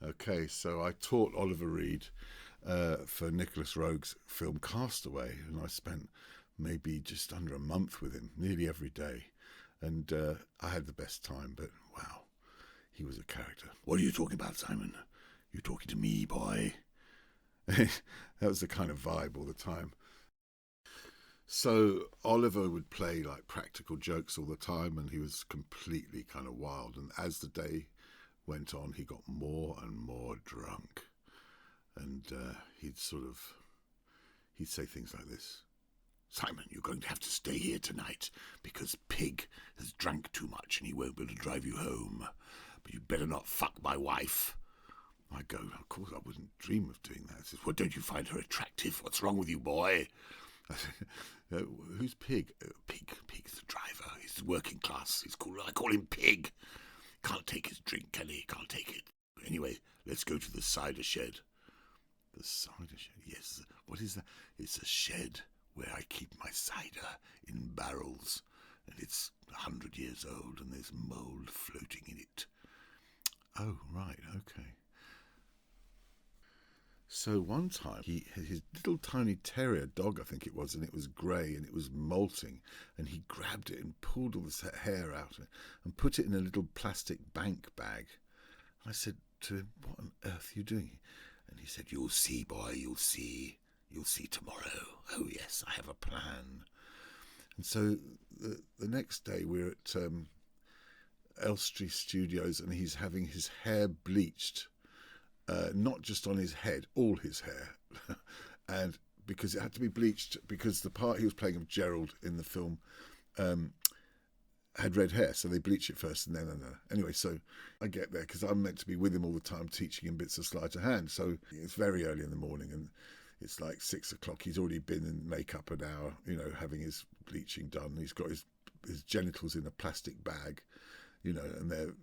Okay, so I taught Oliver Reed for Nicolas Roeg's film Castaway, and I spent maybe just under a month with him, nearly every day. And I had the best time, but wow, he was a character. What are you talking about, Simon? You talking to me, boy? That was the kind of vibe all the time. So Oliver would play like practical jokes all the time, and he was completely kind of wild. And as the day went on, he got more and more drunk, and he'd say things like this: "Simon, you're going to have to stay here tonight because Pig has drank too much and he won't be able to drive you home. But you better not fuck my wife." I go, "Of course I wouldn't dream of doing that." He says, "Well, don't you find her attractive? What's wrong with you, boy?" I said, "Who's Pig?" Pig's the driver. He's working class. He's cool. I call him Pig. Can't take his drink, can he? Can't take it. Anyway, let's go to the cider shed. The cider shed? Yes. What is that? It's a shed where I keep my cider in barrels, and it's 100 years old, and there's mould floating in it. Oh, right, okay. So one time, he had his little tiny terrier dog, I think it was, and it was grey and it was molting, and he grabbed it and pulled all the hair out and put it in a little plastic bank bag. I said to him, "What on earth are you doing?" And he said, "You'll see, boy, you'll see. You'll see tomorrow. Oh, yes, I have a plan." And so the next day we're at Elstree Studios, and he's having his hair bleached. Not just on his head, all his hair. And because it had to be bleached, because the part he was playing of Gerald in the film had red hair, so they bleach it first and then. Anyway, so I get there because I'm meant to be with him all the time, teaching him bits of sleight of hand. So it's very early in the morning, and it's like 6 o'clock. He's already been in makeup an hour, having his bleaching done. He's got his genitals in a plastic bag, and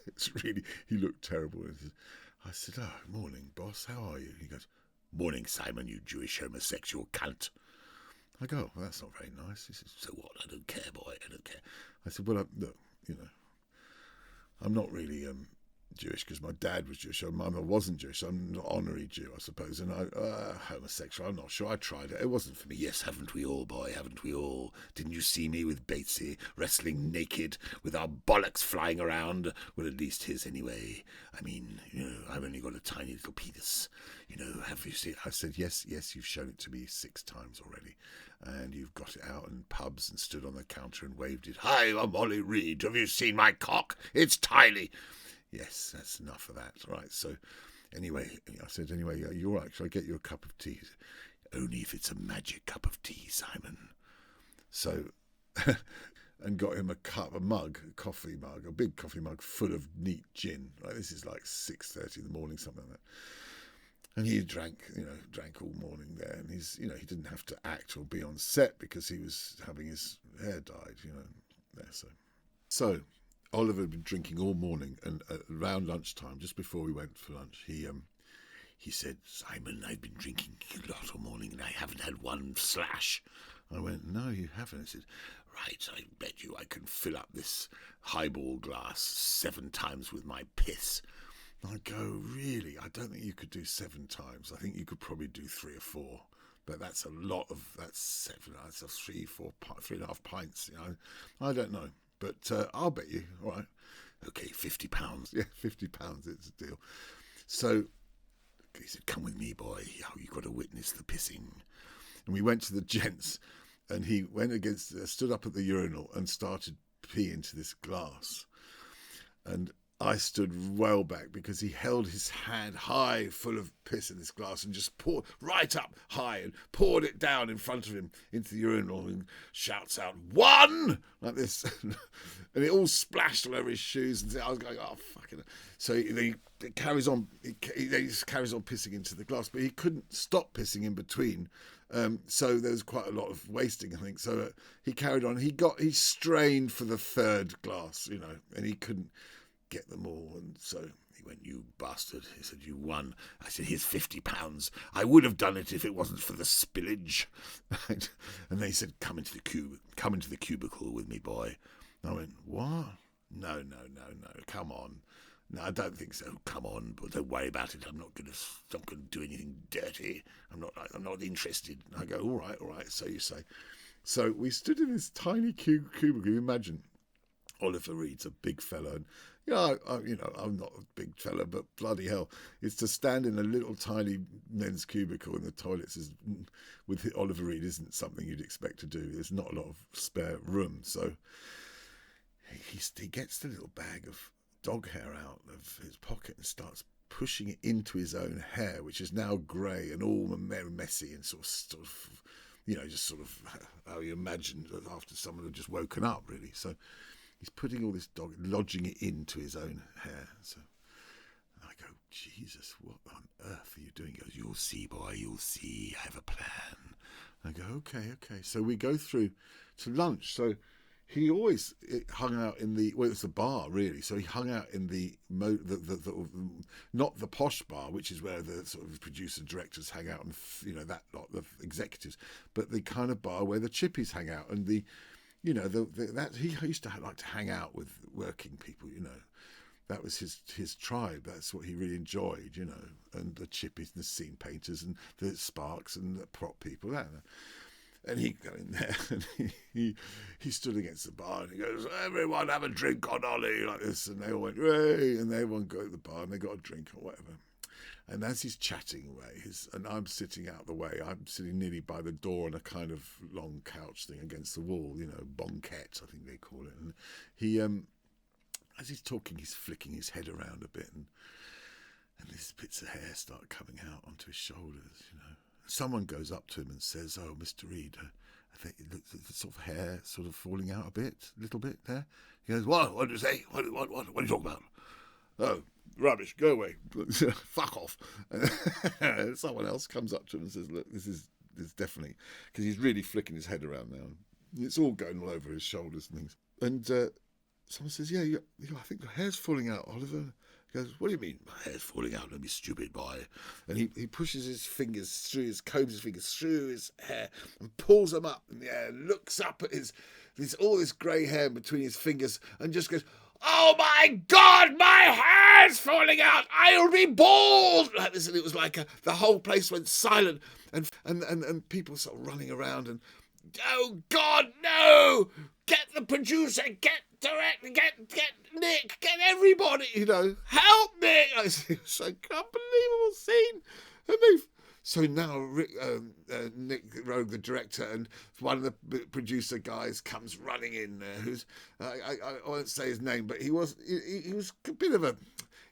it's really, he looked terrible. I said, "Oh, morning, boss, how are you?" He goes, "Morning, Simon, you Jewish homosexual cunt." I go, "Well, that's not very nice." He says, "So what? I don't care, boy, I don't care." I said, "Well, look, I'm not really Jewish because my dad was Jewish. My mother wasn't Jewish. I'm an honorary Jew, I suppose. And homosexual, I'm not sure. I tried it. It wasn't for me." "Yes, haven't we all, boy? Haven't we all? Didn't you see me with Batesy wrestling naked with our bollocks flying around? Well, at least his anyway. I mean, I've only got a tiny little penis. Have you seen it?" I said, yes, you've shown it to me 6 times already. And you've got it out in pubs and stood on the counter and waved it. "Hi, I'm Ollie Reed. Have you seen my cock? It's tiny." "Yes, that's enough of that." Right, so anyway, I said, "Anyway, you're right. Shall I get you a cup of tea?" "Only if it's a magic cup of tea, Simon." So, and got him a coffee mug, a big coffee mug full of neat gin. Right, this is like 6:30 in the morning, something like that. And he drank all morning there, and he didn't have to act or be on set because he was having his hair dyed, there. So Oliver had been drinking all morning, and around lunchtime, just before we went for lunch, he said, "Simon, I've been drinking a lot all morning and I haven't had one slash." I went, "No, you haven't." He said, "Right, I bet you I can fill up this highball glass 7 times with my piss." I go, "Really? I don't think you could do 7 times. I think you could probably do 3 or 4. But that's that's 7, that's 3.5 pints. I don't know. But I'll bet you." "All right." "Okay, £50. Yeah, £50, it's a deal." So he said, "Come with me, boy. You've got to witness the pissing." And we went to the gents, and he stood up at the urinal and started peeing into this glass. And I stood well back because he held his hand high full of piss in this glass and just poured right up high and poured it down in front of him into the urinal and shouts out, "1!" like this. And it all splashed all over his shoes. And I was going, "Oh, fucking." So he carries on. He just carries on pissing into the glass, but he couldn't stop pissing in between. So there was quite a lot of wasting, I think. So he carried on. He strained for the 3rd glass, and he couldn't get them all. And so he went, "You bastard." He said, "You won." I said, "Here's £50. I would have done it if it wasn't for the spillage." And then he said, come into the cubicle with me, boy." I went, "What?" No, come on." No, I don't think so. Come on, but don't worry about it. I'm not going to do anything dirty. I'm not interested. And I go, all right. So you say. So we stood in this tiny cubicle. You imagine Oliver Reed's a big fella, and I'm not a big fella, but bloody hell, it's to stand in a little tiny men's cubicle in the toilets with Oliver Reed isn't something you'd expect to do. There's not a lot of spare room, so he gets the little bag of dog hair out of his pocket and starts pushing it into his own hair, which is now grey and all messy and sort of just sort of how you imagine after someone had just woken up, really. So he's putting all this dog, lodging it into his own hair. So I go, Jesus, what on earth are you doing? He goes, you'll see, boy, you'll see. I have a plan. I go, okay. So we go through to lunch. So he always hung out in the, well, it's a bar, really. So he hung out in the not the posh bar, which is where the sort of producer directors hang out and, that lot of executives, but the kind of bar where the chippies hang out. And he used to like to hang out with working people, That was his tribe. That's what he really enjoyed, and the chippies and the scene painters and the sparks and the prop people. And he'd go in there and he stood against the bar and he goes, everyone have a drink on Ollie, like this. And they all went, hey, and everyone go to the bar and they got a drink or whatever. And as he's chatting away, and I'm sitting out the way, I'm sitting nearly by the door on a kind of long couch thing against the wall, banquette, I think they call it. And he, as he's talking, he's flicking his head around a bit and these bits of hair start coming out onto his shoulders, Someone goes up to him and says, oh, Mr. Reed, I think the sort of hair sort of falling out a little bit there. He goes, what do you say? What are you talking about? Oh, rubbish, go away. Fuck off. And someone else comes up to him and says, look, this is definitely, because he's really flicking his head around now. It's all going all over his shoulders and things. And someone says, yeah, I think your hair's falling out, Oliver. He goes, what do you mean my hair's falling out? Don't be stupid, boy. And he pushes his fingers through combs his fingers through his hair and pulls them up in the air, looks up at all this grey hair between his fingers and just goes, oh my God, my hair's falling out. I'll be bald. Like this. And it was like the whole place went silent and people sort of running around and, oh God, no! Get the producer, get director, get Nick, get everybody, help me! It's an unbelievable scene. And so now Nick Roeg, the director, and one of the producer guys comes running in there, who's, I won't say his name, but he was a bit of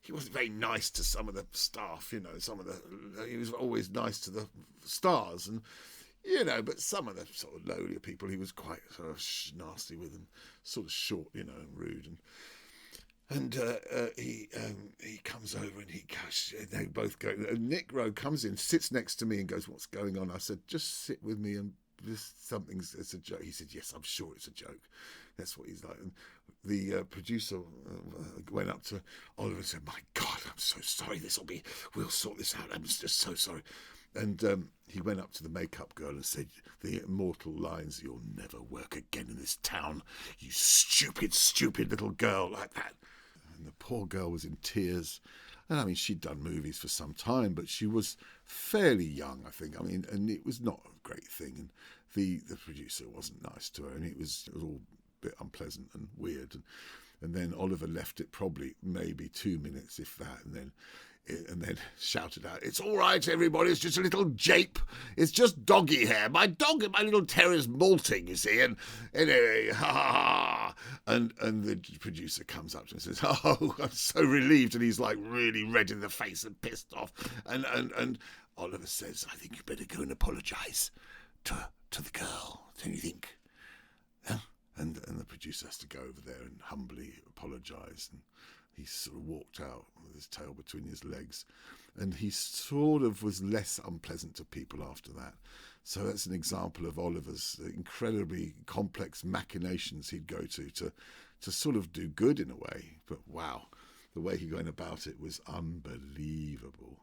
he wasn't very nice to some of the staff, he was always nice to the stars, and but some of the sort of lowlier people, he was quite sort of nasty with and sort of short, and rude. And he comes over and he goes, they both go. And Nick Roeg comes in, sits next to me and goes, what's going on? I said, just sit with me and it's a joke. He said, yes, I'm sure it's a joke. That's what he's like. And the producer went up to Oliver and said, my God, I'm so sorry. We'll sort this out. I'm just so sorry. And he went up to the makeup girl and said the immortal lines, you'll never work again in this town, you stupid, stupid little girl, like that. And the poor girl was in tears. And I mean, she'd done movies for some time, but she was fairly young, I think. I mean, and it was not a great thing. And the producer wasn't nice to her, and it was all a bit unpleasant and weird. And then Oliver left it probably maybe 2 minutes, if that, and then shouted out, it's all right, everybody, it's just a little jape. It's just doggy hair. My little terrier's molting, you see, and anyway, ha ha ha. And the producer comes up to him and says, oh, I'm so relieved. And he's like really red in the face and pissed off. And Oliver says, I think you better go and apologise to the girl, don't you think? Yeah? And the producer has to go over there and humbly apologise. And he sort of walked out with his tail between his legs, and he sort of was less unpleasant to people after that. So that's an example of Oliver's incredibly complex machinations he'd go to sort of do good in a way. But wow, the way he went about it was unbelievable.